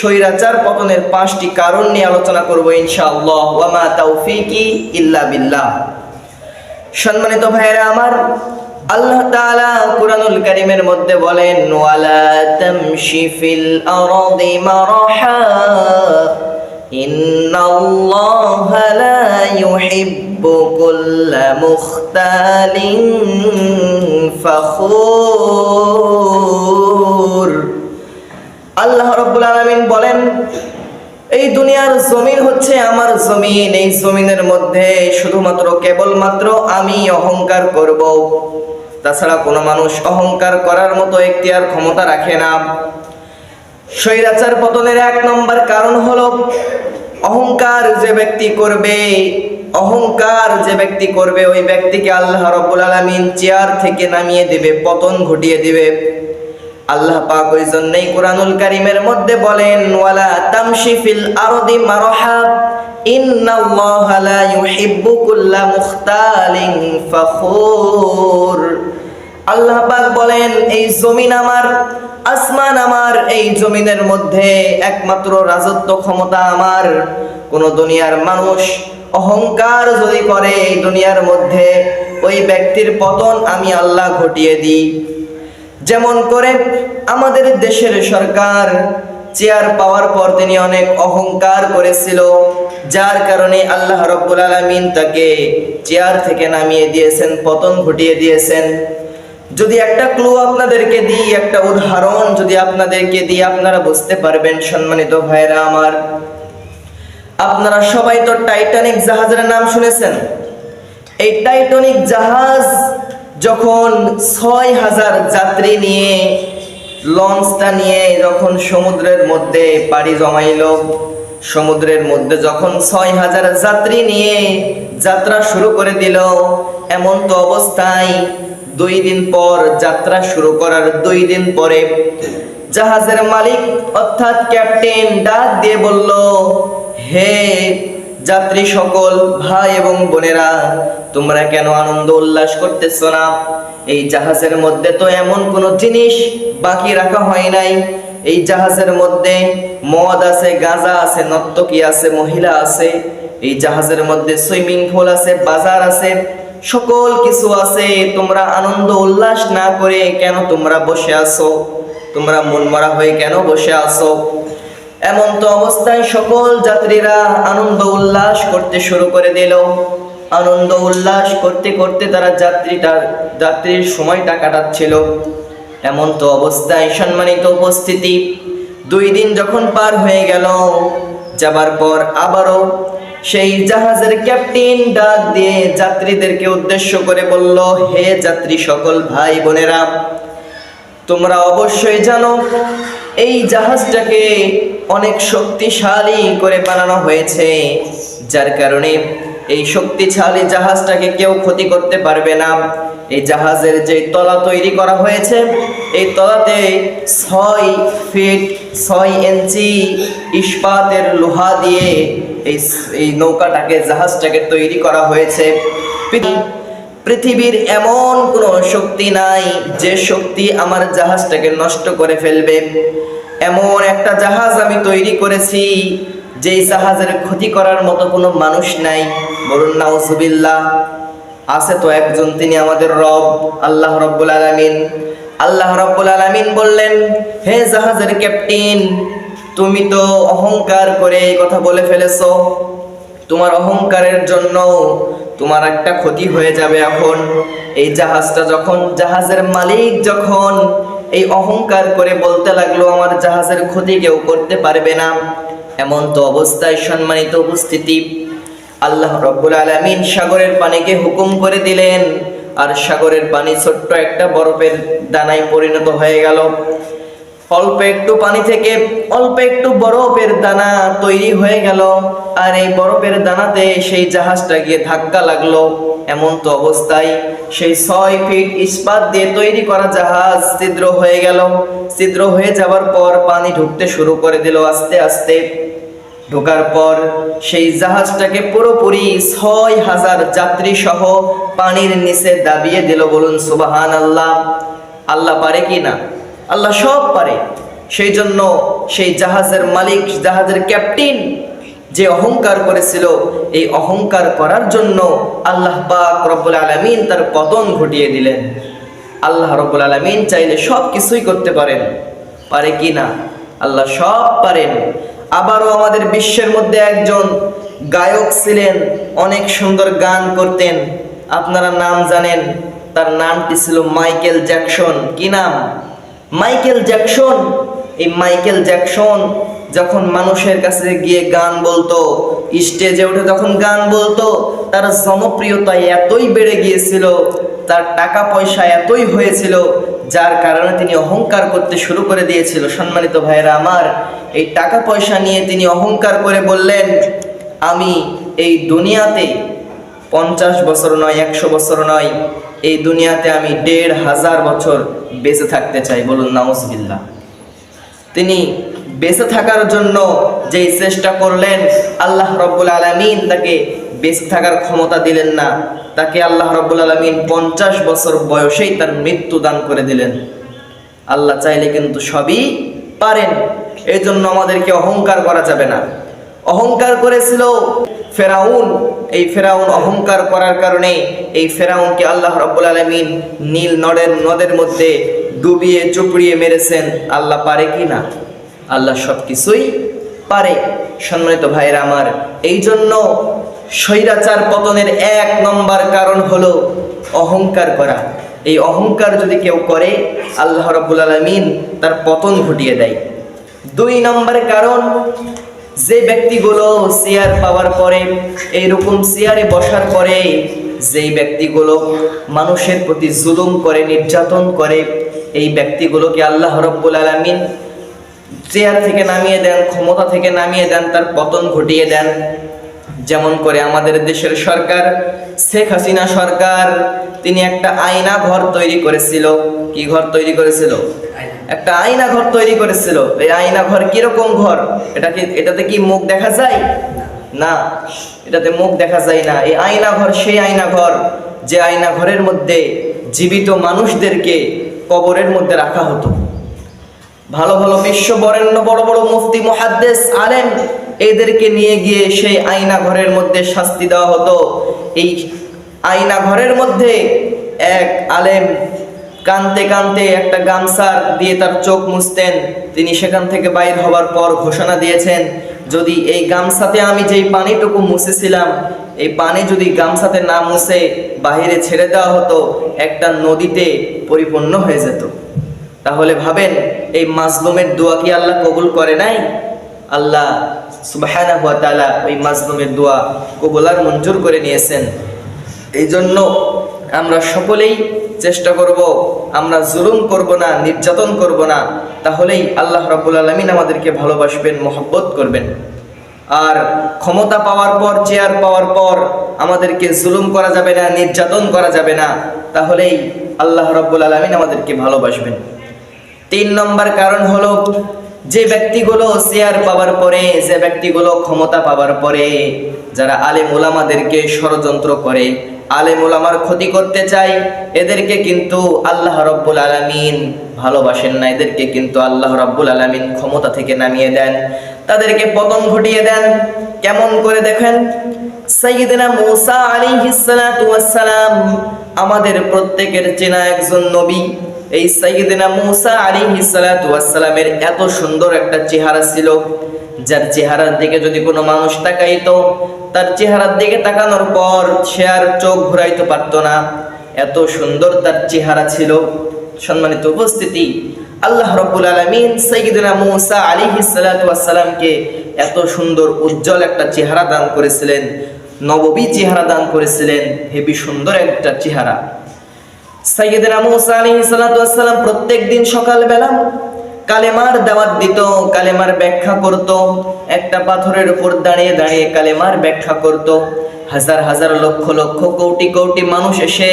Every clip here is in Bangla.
স্বৈরাচার পতনের 5টি কারণ নিয়ে আলোচনা করব ইনশাআল্লাহ। ওয়া মা তাওফীকি ইল্লা বিল্লাহ। সম্মানিত ভাইয়েরা আমার, আল্লাহ তাআলা কুরআনুল কারীমের মধ্যে বলেন, ওয়ালা তামশি ফিল আরদি মারহা ইন্নাল্লাহা লা ইউহিব্বু কুল্লা মুখতালিন ফখুর। আল্লাহ রাব্বুল আলামিন বলেন, এই দুনিয়ার জমিন হচ্ছে আমার জমিন। এই জমিনের মধ্যে শুধুমাত্র কেবলমাত্র আমি অহংকার করব, তাছাড়া কোনো মানুষ অহংকার করার মতো এখতিয়ার ক্ষমতা রাখে না। স্বৈরাচার পতনের 1 নম্বর কারণ হলো অহংকার যে ব্যক্তি করবে ওই ব্যক্তিকে আল্লাহ রাব্বুল আলামিন চেয়ার থেকে নামিয়ে দিবে, পতন ঘটিয়ে দিবে। আল্লাহ পাক ওই জন্যই কুরআনুল কারীমের মধ্যে বলেন, ওয়ালা তামশি ফিল আরদি মারহা ইন্নাল্লাহা লা ইউহিব্বু কুল্লা মুখতালিন ফখুর। আল্লাহ পাক বলেন, এই জমিন আমার, আসমান আমার, এই জমিনের মধ্যে একমাত্র রাজত্ব ক্ষমতা আমার। কোন দুনিয়ার মানুষ অহংকার যদি করে, এই দুনিয়ার মধ্যে ওই ব্যক্তির পতন আমি আল্লাহ ঘটিয়ে দিই। যেমন করে আমাদের দেশের সরকার চেয়ার পাওয়ার পর তিনি অনেক অহংকার করেছিল, যার কারণে আল্লাহ রাব্বুল আলামিন তাকে চেয়ার থেকে নামিয়ে দিয়েছেন, পতন ঘটিয়ে দিয়েছেন। যদি একটা ক্লু আপনাদেরকে দিই, একটা উদাহরণ যদি আপনাদেরকে দিই, আপনারা বুঝতে পারবেন। সম্মানিত ভাইরা আমার, আপনারা সবাই তো টাইটানিক জাহাজের নাম শুনেছেন। এই টাইটানিক জাহাজ যখন 6000 যাত্রী নিয়ে, লঞ্চটা নিয়ে যখন সমুদ্রের মধ্যে পাড়ি জমাইল, সমুদ্রের মধ্যে যখন 6000 যাত্রী নিয়ে যাত্রা শুরু করে দিল, এমন তো অবস্থায় 2 দিন পর, যাত্রা শুরু করার 2 দিন পরে জাহাজের মালিক অর্থাৎ ক্যাপ্টেন ডাক দিয়ে বলল, হে যাত্রী সকল ভাই এবং বোনেরা, তোমরা কেন আনন্দ উল্লাস করতেছো না? এই জাহাজের মধ্যে তো এমন কোনো জিনিস বাকি রাখা হয় নাই। এই জাহাজের মধ্যে মদ আছে, গাঁজা আছে, নর্তকী আছে, মহিলা আছে। এই জাহাজের মধ্যে সুইমিং পুল আছে, বাজার আছে, সকল কিছু আছে। তোমরা আনন্দ উল্লাস না করে কেন তোমরা বসে আছো? তোমরা মনমরা হয়ে কেন বসে আছো? এমন তো অবস্থায় সকল যাত্রীরা আনন্দ উল্লাস করতে শুরু করে দিল। আনন্দ উল্লাস করতে করতে তারা যাত্রীর সময়টা কাটাচ্ছিল। এমন তো অবস্থায় সম্মানিত উপস্থিতি, 2 দিন যখন পার হয়ে গেল, যাবার পর আবারও সেই জাহাজের ক্যাপ্টেন ডাক দিয়ে যাত্রীদেরকে উদ্দেশ্য করে বলল, হে যাত্রী সকল ভাই বোনেরা, তোমরা অবশ্যই জানো এই জাহাজটাকে অনেক শক্তিশালী করে বানানো হয়েছে, যার কারণে এই শক্তিশালী জাহাজটাকে কেউ ক্ষতি করতে পারবে না। এই জাহাজের যে তলা তৈরি করা হয়েছে, এই তলাতে 6 ফিট 6 ইঞ্চি ইস্পাতের লোহা দিয়ে এই নৌকাটাকে, জাহাজটাকে তৈরি করা হয়েছে। পৃথিবীর এমন কোনো শক্তি নাই যে শক্তি আমার জাহাজটাকে নষ্ট করে ফেলবে। এমন একটা জাহাজ আমি তৈরি করেছি, যেই জাহাজের ক্ষতি করার মতো কোনো মানুষ নাই। বলুন নাউজুবিল্লাহ। আছে তো একজন, তিনি আমাদের রব, আল্লাহ রাব্বুল আলামিন। আল্লাহ রাব্বুল আলামিন বললেন, হে জাহাজের ক্যাপ্টেন, তুমি তো অহংকার করে এই কথা বলে ফেলেছো। তোমার অহংকারের জন্য তোমার একটা ক্ষতি হয়ে যাবে। এখন এই জাহাজটা যখন, জাহাজের মালিক যখন এই অহংকার করে বলতে লাগলো, আমার জাহাজের ক্ষতি কেউ করতে পারবে না, এমন তো অবস্থায় সম্মানিত উপস্থিতি, আল্লাহ রাব্বুল আলামিন সাগরের পানিকে হুকুম করে দিলেন, আর সাগরের পানি ছোট্ট একটা বরফের দানায় পরিণত হয়ে গেল। অল্প একটু পানি থেকে অল্প একটু বরফের দানা তৈরি হয়ে গেল, আর এই বরফের দানাতে সেই জাহাজটা গিয়ে ধাক্কা লাগলো। এমন তো অবস্থায় সেই 6 ফিট ইস্পাত দিয়ে তৈরি করা জাহাজ ছিদ্র হয়ে গেল। ছিদ্র হয়ে যাওয়ার পর পানি ঢুকতে শুরু করে দিল আস্তে আস্তে। ঢোকার পর সেই জাহাজটাকে পুরোপুরি 6000 যাত্রী সহ পানির নিচে দাবিয়ে দিল। বলুন সুবহানাল্লাহ। আল্লাহ পারে কি না? আল্লাহ সব পারে। সেই জন্য সেই জাহাজের মালিক, জাহাজের ক্যাপ্টেন যে অহংকার করেছিল, এই অহংকার করার জন্য আল্লাহ পাক রব্বুল আলামিন তার পতন ঘটিয়ে দিলেন। আল্লাহ রব্বুল আলামিন চাইলে সব কিছুই করতে পারেন, পারে কি না? আল্লাহ সব পারেন। আবারও আমাদের বিশ্বের মধ্যে একজন গায়ক ছিলেন, অনেক সুন্দর গান করতেন, আপনারা নাম জানেন, তার নামটি ছিল মাইকেল জ্যাকসন। কি নাম? Michael Jackson. এই মাইকেল জ্যাকসন যখন মানুষের কাছে গিয়ে গান বলতো, স্টেজে উঠে যখন গান বলতো, তার জনপ্রিয়তা এতই বেড়ে গিয়েছিল, তার টাকা পয়সা এতই হয়েছিল, যার কারণে তিনি অহংকার করতে শুরু করে দিয়েছিল। সম্মানিত ভাইরা আমার, এই টাকা পয়সা নিয়ে তিনি অহংকার করে বললেন, আমি এই দুনিয়াতে 50 বছর নয়, 100 বছর নয়, এই দুনিয়াতে আমি 1500 বছর বেঁচে থাকতে চাই। বলুন নাউজুবিল্লাহ। তিনি বেঁচে থাকার জন্য যেই চেষ্টা করলেন, আল্লাহ রব্বুল আলামিন তাকে বেঁচে থাকার ক্ষমতা দিলেন না। তাকে আল্লাহ রব্বুল আলামিন 50 বছর বয়সেই তার মৃত্যু দান করে দিলেন। আল্লাহ চাইলে কিন্তু সবই পারেন। এই জন্য আমাদেরকে অহংকার করা যাবে না। অহংকার করেছিল ফেরাউন। এই ফেরাউন অহংকার করার কারণে এই ফেরাউনকে আল্লাহ রব্বুল আলামিন নীল নদের মধ্যে ডুবিয়ে চুপড়িয়ে মেরেছেন। আল্লাহ পারে কি না? আল্লাহ সব কিছুই পারে। সম্মানিত ভাইরা আমার, এই জন্য স্বৈরাচার পতনের 1 নম্বর কারণ হলো অহংকার করা। এই অহংকার যদি কেউ করে, আল্লাহ রাব্বুল আলামিন তার পতন ঘটিয়ে দেয়। 2 নম্বর কারণ, যে ব্যক্তিগুলো চেয়ার পাওয়ার পরে, এইরকম চেয়ারে বসার পরে যেই ব্যক্তিগুলো মানুষের প্রতি জুলুম করে, নির্যাতন করে, এই ব্যক্তিগুলোকে আল্লাহ রাব্বুল আলামিন চেয়ার থেকে নামিয়ে দেন, ক্ষমতা থেকে নামিয়ে দেন, তার পতন ঘটিয়ে দেন। যেমন করে আমাদের দেশের সরকার, শেখ হাসিনা সরকার, তিনি একটা আয়না ঘর তৈরি করেছিল। কি ঘর তৈরি করেছিল? একটা আয়না ঘর তৈরি করেছিল। এই আয়না ঘর কিরকম ঘর? এটাতে কি মুখ দেখা যায়? না, এটাতে মুখ দেখা যায় না। এই আয়না ঘর সেই আয়না ঘর, যে আয়না ঘরের মধ্যে জীবিত মানুষদেরকে কবরের মধ্যে রাখা হতো। ভালো ভালো বিশ্ব বরেণ্য বড় বড় মুফতি, মুহাদ্দিস, আলেম, এদেরকে নিয়ে গিয়ে সেই আয়না ঘরের মধ্যে শাস্তি দেওয়া হতো। এই আয়না ঘরের মধ্যে এক আলেম কানতে কানতে একটা গামছা দিয়ে তার চোখ মুছতেন। তিনি সেখান থেকে বাইর হবার পর ঘোষণা দিয়েছেন, যদি এই গামছাতে আমি যেই পানিটুকু মুছেছিলাম, এই পানি যদি গামছাতে না মুছে বাহিরে ছেড়ে দেওয়া হতো, একটা নদীতে পরিপূর্ণ হয়ে যেত। তাহলে ভাবেন, এই মাজলুমের দোয়া কি আল্লাহ কবুল করে নাই? আল্লাহ সুবহানাহু ওয়া তাআলা ওই মাজলুমের দোয়া কবুল আর মঞ্জুর করে নিয়েছেন। এই জন্য আমরা সকলেই চেষ্টা করব, আমরা জুলুম করব না, নির্যাতন করব না, তাহলেই আল্লাহ রাব্বুল আলামিন আমাদেরকে ভালোবাসবেন, মহব্বত করবেন। আর ক্ষমতা পাওয়ার পর, চেয়ার পাওয়ার পর আমাদেরকে জুলুম করা যাবে না, নির্যাতন করা যাবে না, তাহলেই আল্লাহ রাব্বুল আলামিন আমাদেরকে ভালোবাসবেন। 3 নম্বর কারণ হলো, যে ব্যক্তিগুলো চেয়ার পাওয়ার পরে, যে ব্যক্তিগুলো ক্ষমতা পাওয়ার পরে যারা আলেম ওলামাদেরকে ষড়যন্ত্র করে, আলেম ওলামার ক্ষতি করতে চায়, এদেরকে কিন্তু আল্লাহ রাব্বুল আলামিন ভালোবাসেন না। এদেরকে কিন্তু আল্লাহ রাব্বুল আলামিন ক্ষমতা থেকে নামিয়ে দেন, তাদেরকে পতন ঘটিয়ে দেন। কেমন করে দেখেন, সাইয়্যিদনা মূসা আলাইহিস সালাতু ওয়াস সালাম আমাদের প্রত্যেকের চেনা একজন নবী। এই সাইয়্যিদনা মূসা আলাইহিস সালাতু ওয়াস সালামের এত সুন্দর একটা চেহারা ছিল, যার চেহারার দিকে যদি কোনো মানুষ তাকাইতো, তার চেহারার দিকে তাকানোর পর সে আর চোখ ঘুরাইতে পারতো না, এত সুন্দর তার চেহারা ছিল। সম্মানিত উপস্থিতি, আল্লাহ রাব্বুল আলামিন সাইয়্যিদনা মূসা আলাইহিস সালাতু ওয়াস সালামকে এত সুন্দর উজ্জ্বল একটা চেহারা দান করেছিলেন, নববী চেহারা দান করেছিলেন, হেবি সুন্দর একটা চেহারা। সাইয়্যিদনা মূসা আলাইহিস সালাতু ওয়াস সালাম প্রত্যেকদিন সকালবেলা কালেমার দাওয়াত দিত, কালেমার ব্যাখ্যা করত। একটা পাথরের উপর দাঁড়িয়ে দাঁড়িয়ে কালেমার ব্যাখ্যা করত। হাজার হাজার লক্ষ লক্ষ কোটি কোটি মানুষ এসে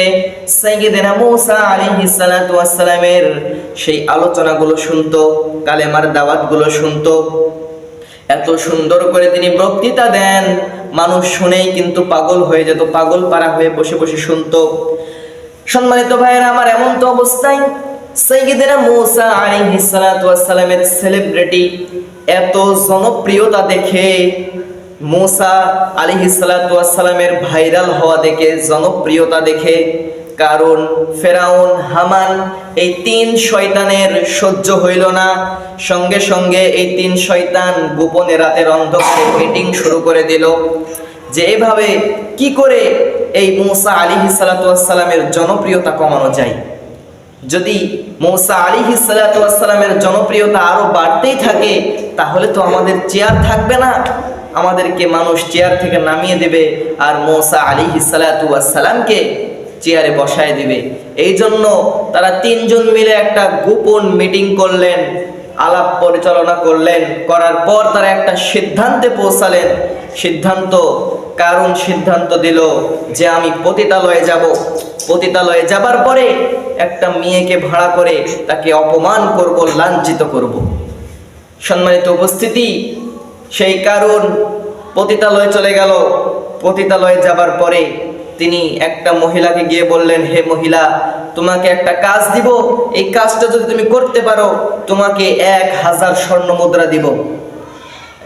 সাইয়্যিদনা মূসা আলাইহিস সালাতু ওয়াস সালামের সেই আলোচনাগুলো শুনতো, কালেমার দাওয়াতগুলো শুনতো। এত সুন্দর করে তিনি বক্তৃতা দেন, মানুষ শুনেই কিন্তু পাগল হয়ে যেত, পাগল পারা হয়ে বসে বসে শুনতো। সম্মানিত ভাইয়েরা আমার, এমন তো অবস্থায় সাইয়্যিদনা মূসা আলাইহিস সালাতু ওয়াস সালামের সেলিব্রিটি এত জনপ্রিয়তা দেখে, মূসা আলাইহিস সালাতু ওয়াস সালামের ভাইরাল হওয়া দেখে, জনপ্রিয়তা দেখে কারণ ফেরাউন, হামান এই তিন শয়তানের সহ্য হইল না। সঙ্গে সঙ্গে এই তিন শয়তান গোপনে রাতের অন্ধকারে মিটিং শুরু করে দিল যে এভাবে কি করে এই মূসা আলাইহিস সালাতু ওয়াস সালামের জনপ্রিয়তা কমানো যায়। যদি মূসা আলাইহিস সালাতু ওয়াস সালামের জনপ্রিয়তা আরো বাড়তেই থাকে তাহলে তো আমাদের চেয়ার থাকবে না, আমাদেরকে মানুষ চেয়ার থেকে নামিয়ে দেবে আর মূসা আলাইহিস সালাতু ওয়াস সালামকে চেয়ারে বসায় দিবে। এই জন্য তারা তিনজন মিলে একটা গোপন মিটিং করলেন, আলাপ পরিচালনা করলেন। করার পর তারা একটা সিদ্ধান্তে পৌঁছালেন। সিদ্ধান্ত দিল যে আমি পতিতালয়ে যাব। পতিতালয়ে যাবার পরে একটা মেয়েকে ভাড়া করে তাকে অপমান করব, লাঞ্ছিত করব। সম্মানিত উপস্থিতি, সেই কারণ পতিতালয়ে চলে গেল। পতিতালয়ে যাবার পরে তিনি একটা মহিলাকে গিয়ে বললেন, হে মহিলা, তোমাকে একটা কাজ দিব, এই কাজটা যদি তুমি করতে পারো তোমাকে 1000 স্বর্ণ মুদ্রা দিব।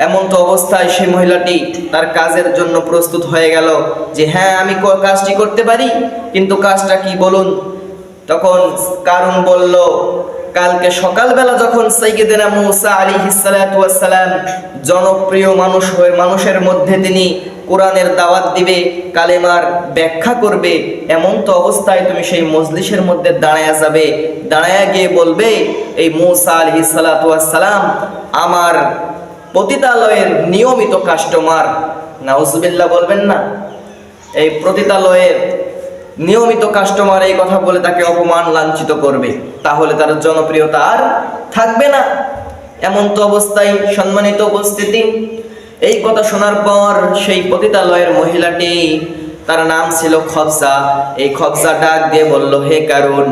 এমন তো অবস্থায় সেই মহিলাটি তার কাজের জন্য প্রস্তুত হয়ে গেল যে হ্যাঁ আমি কাজটি করতে পারি, কিন্তু কাজটা কি বলুন। তখন কারণ বলল, কালকে সকালবেলা যখন সাইয়্যিদনা মূসা আলাইহিস সালাতু ওয়াস সালাম জনপ্রিয় মানুষ হয়ে মানুষের মধ্যে তিনি কোরআনের দাওয়াত দিবে, কালেমার ব্যাখ্যা করবে, এমন তো অবস্থায় তুমি সেই মজলিসের মধ্যে দাঁড়ায়া যাবে। দাঁড়ায়া গিয়ে বলবে, এই মূসা আলাইহিস সালাতু ওয়াস সালাম আমার পতিতালয়ের নিয়মিত কাস্টমার। নাউজুবিল্লাহ বলবেন না? এই পতিতালয়ের নিয়মিত কাস্টমার এই কথা বলে তাকে অপমান, লাঞ্ছিত করবে, তাহলে তার জনপ্রিয়তা আর থাকবে না। এমন তো অবস্থায় সম্মানিত উপস্থিতি, এই কথা শোনার পর সেই পতিতালয়ের মহিলাটি, তার নাম ছিল খবজা, এই খবজা ডাক দিয়ে বলল, হে কারণ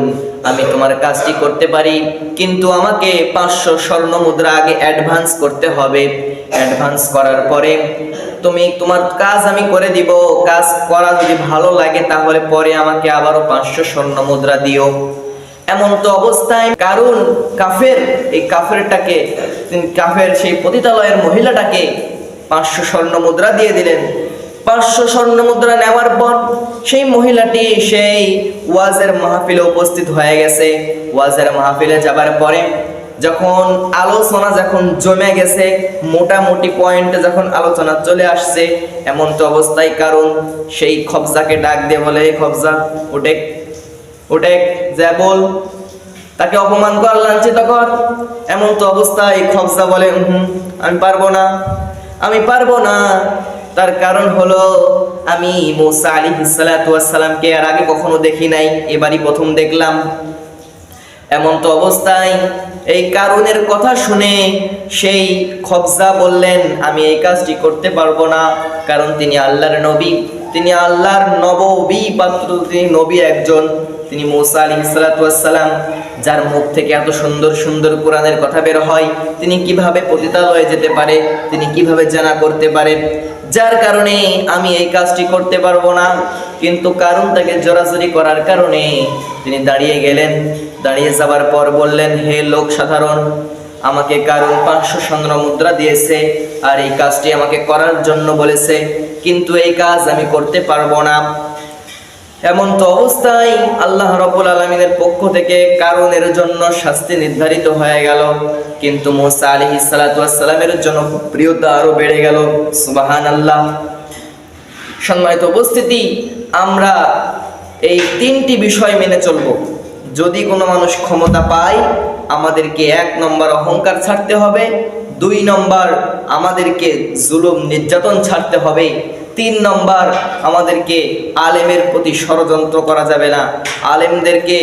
আমি তোমার কাজটি করতে পারি, কিন্তু আমাকে 500 স্বর্ণ মুদ্রা আগে অ্যাডভান্স করতে হবে। অ্যাডভান্স করার পরে তুমি তোমার কাজ আমি করে দিব। কাজ করা যদি ভালো লাগে তাহলে পরে আমাকে আবারও 500 স্বর্ণ মুদ্রা দিও। এমন তো অবস্থায় কারণ কাফের, এই কাফেরটাকে, কাফের সেই পতিতালয়ের মহিলাটাকে 500 স্বর্ণ মুদ্রা দিয়ে দিলেন। 500 স্বর্ণ মুদ্রা নেওয়ার পর সেই মহিলাটি সেই ওয়াজের মাহফিলে উপস্থিত হয়ে গেছে। ওয়াজের মাহফিলে যাবার পরে যখন আলোচনা জমে গেছে, মোটামুটি পয়েন্টে যখন আলোচনা চলে আসছে, এমন তো অবস্থায় কারণ সেই খবজাকে ডাক দিয়ে বলে, খবজা ওঠে যা বল, তাকে অপমান কর, লাঞ্ছিত কর। এমন তো অবস্থায় খবজা বলে, আমি পারবো না। তার কারণ হলো আমি মূসা আলাইহিস সালাতু ওয়াস সালামকে আর আগে কখনো দেখি নাই, এবারই প্রথম দেখলাম। এমন তো অবস্থায় এই কারণের কথা শুনে সেই খবজা বললেন, আমি এই কাজটি করতে পারবো না, কারণ তিনি আল্লাহর নবী, তিনি আল্লাহর নবী পাত্র, তিনি নবী একজন, তিনি মূসা আলাইহিস সালাতু ওয়াস সালাম, যার মুখ থেকে এত সুন্দর সুন্দর কোরআনের কথা বের হয়, তিনি কিভাবে পতিতালয়ে যেতে পারে, তিনি কিভাবে জানা করতে পারে, যার কারণে আমি এই কাজটি করতে পারবো না। কিন্তু কারণ তাকে জোরাজুরি করার কারণে তিনি দাঁড়িয়ে গেলেন। দাঁড়িয়ে যাবার পর বললেন, হে লোক সাধারণ, আমাকে কারণ 500 স্বর্ণ মুদ্রা দিয়েছে আর এই কাজটি আমাকে করার জন্য বলেছে, কিন্তু এই কাজ আমি করতে পারবো না। এমন তো অবস্থায় আল্লাহ রাব্বুল আলামিনের পক্ষ থেকে কারণের জন্য শাস্তি নির্ধারিত হয়ে গেল, কিন্তু মূসা আলাইহিস সালাতু ওয়াস সালামের জনপ্রিয়তা আরো বেড়ে গেল। সুবহানাল্লাহ। সম্মানিত উপস্থিতি, আমরা এই 3টি বিষয় মেনে চলব। যদি কোনো মানুষ ক্ষমতা পায়, আমাদেরকে 1 নম্বর অহংকার ছাড়তে হবে, 2 নম্বর আমাদেরকে জুলুম নির্যাতন ছাড়তে হবে, 3 নম্বর আমাদেরকে আলেমের প্রতি ষড়যন্ত্র করা যাবে না। আলেমদেরকে,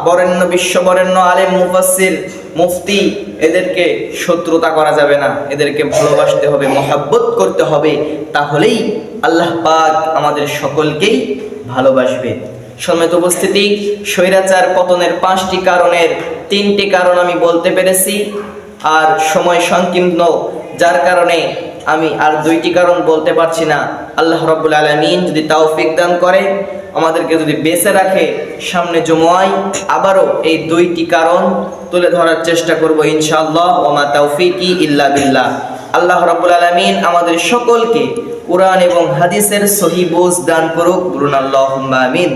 বরেণ্য বিশ্ববরেণ্য আলেম, মুফাসসির, মুফতি, এদেরকে শত্রুতা করা যাবে না, এদেরকে ভালোবাসতে হবে, মহব্বত করতে হবে, তাহলেই আল্লাহ পাক আমাদের সকলকেই ভালোবাসবে। সম্মানিত উপস্থিতি, স্বৈরাচার পতনের 5টি কারণের 3টি কারণ আমি বলতে পেরেছি, আর সময় সংকীর্ণ, যার কারণে আমি আর দুইটি কারণ বলতে পারছি না। আল্লাহ রাব্বুল আলামিন যদি তৌফিক দান করে, আমাদেরকে যদি বেঁচে রাখে, সামনে জুমআয় আবারও এই দুইটি কারণ তুলে ধরার চেষ্টা করব ইনশাআল্লাহ। ওয়া মা তাওফিকি ইল্লা বিল্লাহ। আল্লাহ রাব্বুল আলামিন আমাদের সকলকে কুরআন এবং হাদিসের সহিহ বুঝ দান করুক, বলুন আল্লাহুম্মা আমিন।